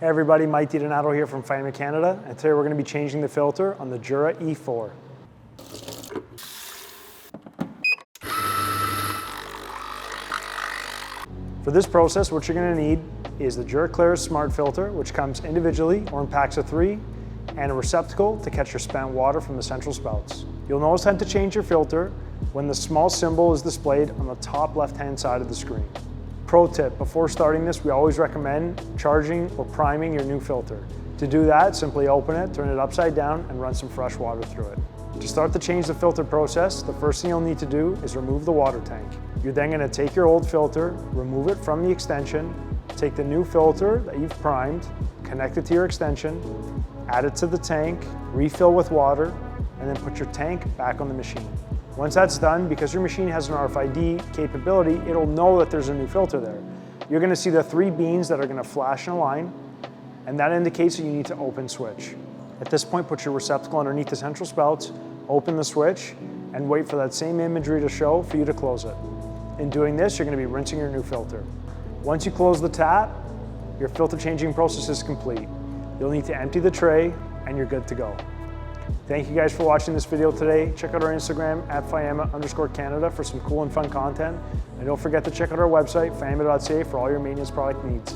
Hey everybody, Mike Donato here from Fiamme Canada, and today we're going to be changing the filter on the Jura E4. For this process, what you're going to need is the Jura Clear Smart Filter, which comes individually or in packs of 3, and a receptacle to catch your spent water from the central spouts. You'll know it's time to change your filter when the small symbol is displayed on the top left-hand side of the screen. Pro tip, before starting this, we always recommend charging or priming your new filter. To do that, simply open it, turn it upside down, and run some fresh water through it. To start the change the filter process, the first thing you'll need to do is remove the water tank. You're then going to take your old filter, remove it from the extension, take the new filter that you've primed, connect it to your extension, add it to the tank, refill with water, and then put your tank back on the machine. Once that's done, because your machine has an RFID capability, it'll know that there's a new filter there. You're going to see the 3 beans that are going to flash in a line, and that indicates that you need to open switch. At this point, put your receptacle underneath the central spouts, open the switch, and wait for that same imagery to show for you to close it. In doing this, you're going to be rinsing your new filter. Once you close the tap, your filter changing process is complete. You'll need to empty the tray, and you're good to go. Thank you guys for watching this video today. Check out our Instagram at Fiamme_Canada for some cool and fun content. And don't forget to check out our website, fiamme.ca, for all your maintenance product needs.